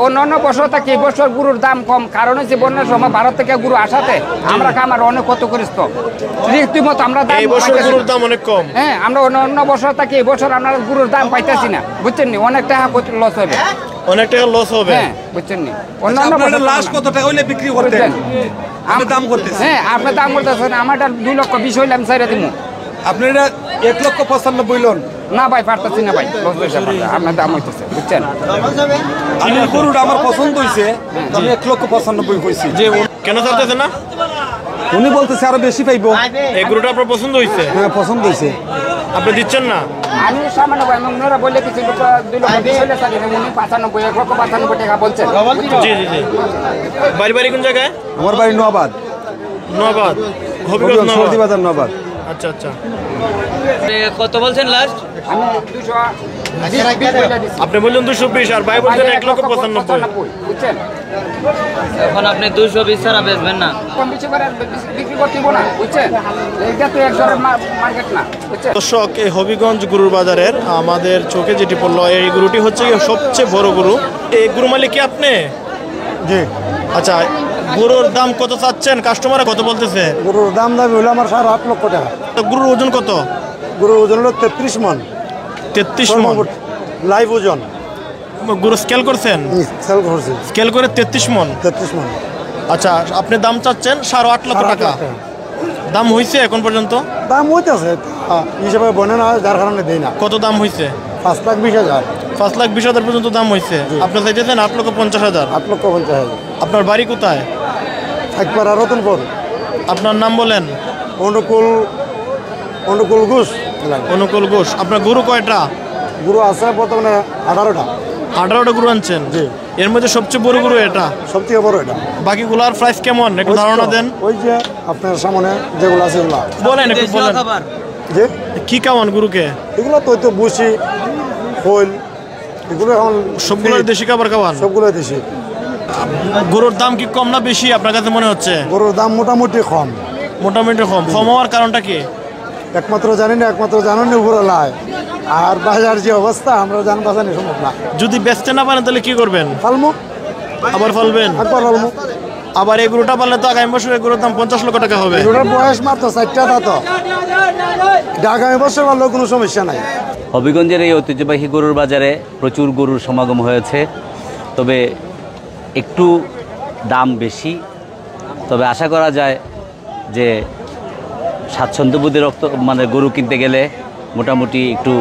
অন্যান্য বছর থেকে এই বছর গরুর দাম কম, কারণ হচ্ছে বন্যার সময় ভারত থেকে গরু আসাতে আমরা খামার অনেক ক্ষতিগ্রস্ত। রীতিমতো আমরা দাম গরুর দাম অনেক কম। হ্যাঁ, আমরা অন্য বছর থেকে এই বছর আমরা গরুর দাম পাইতেছি না, বুঝছেন নি, অনেক টাকা লস হবে, অনেক টাকা লস হবে। হ্যাঁ, বুঝছেন নি। অন্যান্য লাস্ট কত টাকা হইলে বিক্রি করতেন? আমি দাম করতেছি। হ্যাঁ, আপনি দাম করতেছেন, আমারটা 2,20,000 হইলে আমি ছাইরা দিব। আপনারা 1,95,000 লোন? না ভাই, পারতেছি না ভাই, লস হইছে আপনার দাম হইতেছে, বুঝছেন। গরুটা আমার পছন্দ হয়েছে, আমি 1,95,000 কইছি। যে কেন চাইতেছে না? উনি বলতেছে আরো বেশি পাইবো। এই গরুটা আপনার পছন্দ হয়েছে? হ্যাঁ, পছন্দ হয়েছে। আপনি দিচ্ছেন না? আমি সামান্য ভাই, ওনারা বললে কিছু 2,20,000 হইলে চাই না, উনি 1,95,000 টাকা বলছেন। জি জি জি। বাড়ি কোন জায়গায়? আমার বাড়ি নোয়াবাদ। নোয়াবাদ, হবিগঞ্জ সর্দি বাজার নোয়াবাদ। আচ্ছা আচ্ছা। কত বলছেন লাস্ট? আমি 220 আপনি বললেন 220 আর ভাই বলছেন 1,95,000, বুঝছেন। এখন আপনি 220 ছাড়া বেচবেন না? কম বেশি করে বিক্রি করতে দিব না, বুঝছেন। এইটা তো এক ধরনের মার্কেট না, বুঝছেন। দর্শক, এই হবিগঞ্জ গরুর বাজারের আমাদের চোখে যেটি পড়লো, এই গরুটি হচ্ছে সবচেয়ে বড় গরু। এই গরু মালিক কি আপনি? জি। আচ্ছা, গরুর দাম কত চাচ্ছেন? কাস্টমার কত বলতেছে? গরুর দাম দাবি হলো আমার 8.5 লক্ষ টাকা। গরুর ওজন কত? গরুর ওজন হলো 33 মন। 33 মন লাইভ ওজন। গরু স্কেল করছেন? সেল করছে স্কেল করে 33 মন। 33 মন। আচ্ছা, আপনি দাম চাচ্ছেন 8.5 লক্ষ টাকা। দাম হয়েছে এখন পর্যন্ত? দাম হইতেছে হিসাবে বনে না, যার কারণে দেই না। কত দাম হয়েছে? 5,20,000। 5,20,000 পর্যন্ত দাম হয়েছে। আপনি চাইতেছেন 8,50,000। 8,50,000। আপনার বাড়ি কোথায়? একবার রতনপুর। আপনার নাম বলেন। অনুকূল ঘোষ। অনুকূল ঘোষ। আপনার গরু কয়টা? গরু আছে বর্তমানে 18টা। 18টা গরু আনছেন? জি। এর মধ্যে সবচেয়ে বড় গরু এটা? সবথেকে বড় এটা। বাকিগুলার প্রাইস কেমন, একটু ধারণা দেন। ওই যে আপনার সামনে যেগুলো আছে এগুলো বলেন, একটু বলেন। যে কি কেমন গরুকে? এগুলো তো বুসি খোল, এগুলো এখন সবগুলো দেশি খাবার খাওয়ান? সবগুলো দেশি। গরুর দাম কি কম না বেশি আপনার কাছে মনে হচ্ছে? গরুর দাম মোটামুটি কম। মোটামুটি কম। কম হওয়ার কারণটা কি? একমাত্র জানি না, একমাত্র জানানি উপরে লাই। আর বাজার যে অবস্থা আমরা বাজানি সম্ভব না। যদি বেচতে না পারেন তাহলে কি করবেন? ফালমু। আবার ফলবেন? একবার ফালমু। আবার এই গরুটা পারলে তো আগামী বছর গরুর দাম 50 লক্ষ টাকা হবে। গরুটার বয়স মাত্র 4টা দাঁত। আগামী বছর পারলেও কোনো সমস্যা নাই। হবিগঞ্জের এই ঐতিহ্যবাহী গরুর বাজারে প্রচুর গরুর সমাগম হয়েছে, তবে একটু দাম বেশি। তবে আশা করা যায় যে স্বাচ্ছন্দ্যবোধে মানে গরু কিনতে গেলে মোটামুটি একটু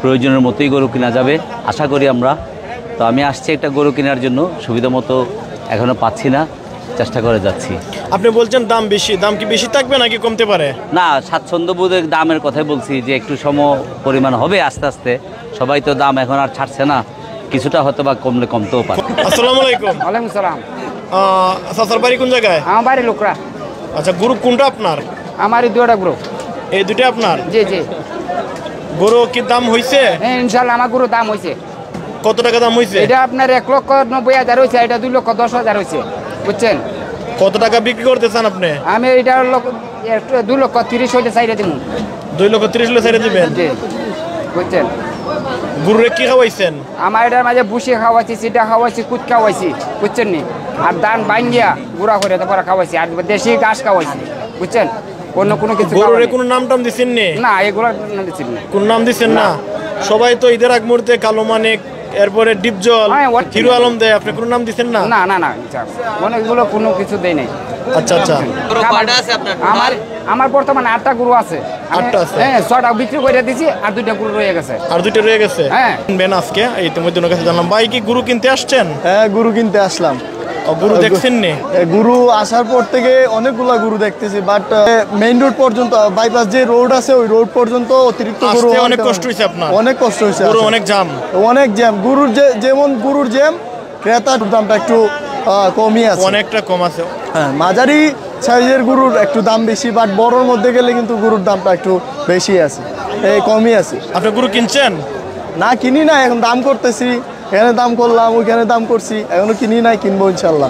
প্রয়োজনের মতোই গরু কেনা যাবে আশা করি আমরা। তো আমি আসছি একটা গরু কেনার জন্য, সুবিধা মতো এখনও পাচ্ছি না, চেষ্টা করে যাচ্ছি। আপনি বলছেন দাম বেশি, দাম কি বেশি থাকবে নাকি কমতে পারে? না, স্বাচ্ছন্দ্যবোধের দামের কথাই বলছি, যে একটু পরিমাণ হবে আস্তে আস্তে। সবাই তো দাম এখন আর ছাড়ছে না, কিছুটা হয়তো বা কমলে কমতেও পারে। আসসালামু আলাইকুম। ওয়ালাইকুম সালাম। সাসার বাড়ি কোন জায়গায়? আমার বাড়ি লোকরা। আচ্ছা, গরু কোনটা আপনার? আমার এই 2টা গরু। এই দুটো আপনার? জি জি। গরু কি দাম হয়েছে? হ্যাঁ, ইনশাল্লাহ আমার গরুর দাম হয়েছে। কত টাকা দাম হয়েছে? এটা আপনার 1,90,000 হয়েছে, এটা 2,10,000 হয়েছে, বুঝছেন। কত টাকা বিক্রি করতে চান আপনি? আমি এটা 2,30,000 হইলে চাইলে দিব। 2,30,000 হলে ছেড়ে দিবেন? জি, বুঝছেন। গরুরে কি খাওয়াইছেন? আমার এটার মাঝে ভুসি খাওয়াইছি, সিটা খাওয়াইছি, কুট খাওয়াইছি, বুঝছেন নি। আর ধান বাইঙ্গিয়া গুঁড়া করে তারপরে খাওয়াইছি, আর দেশি ঘাস খাওয়াইছি, বুঝছেন। অন্য কোনো কিছু গরুরে কোনো নাম টাম দিচ্ছেন না? এগুলো দিচ্ছি না। কোন নাম দিচ্ছেন না? সবাই তো ঈদের আগ মুহূর্তে কালো মানিক, এরপরে ডিপজল, হিরো আলম দেয়, আপনি কোনো নাম দিচ্ছেন না? না না না, অনেকগুলো কোনো কিছু দেয় নাই। আচ্ছা আচ্ছা। আমার বর্তমানে 8টা গরু আছে। 8টা আছে? হ্যাঁ, 6টা বিক্রি করে দিছি, আর 2টা গরু রয়ে গেছে। আর 2টা রয়ে গেছে? হ্যাঁ। কিনবেন আজকে? এই ইতিমধ্যে ওনার কাছে জানলাম। ভাই কি গরু কিনতে আসছেন? হ্যাঁ, গরু কিনতে আসলাম। গরু দেখছেন নি? গরু আসার পর থেকে অনেকগুলা গরু দেখতেছি, বাট মেইন রোড পর্যন্ত, বাইপাস যে রোড আছে ওই রোড পর্যন্ত অতিরিক্ত গরু। অনেক কষ্ট হয়েছে আপনার? অনেক কষ্ট হয়েছে, গরু অনেক জ্যাম। অনেক জ্যাম। গরুর যেমন গরুর জ্যাম, ক্রেতার দামটা একটু কমই আছে, অনেকটা কম আছে। হ্যাঁ, মাঝারি সাইজের গরুর একটু দাম বেশি, বাট বড়র মধ্যে গেলে কিন্তু গরুর দামটা একটু বেশি আছে, কমই আছে। আপনি গরু কিনছেন? না, কিনি না, এখন দাম করতেছি। এখানে দাম করলাম, ওইখানে দাম করছি, এখনো কিনি নাই, কিনবো ইনশাল্লাহ।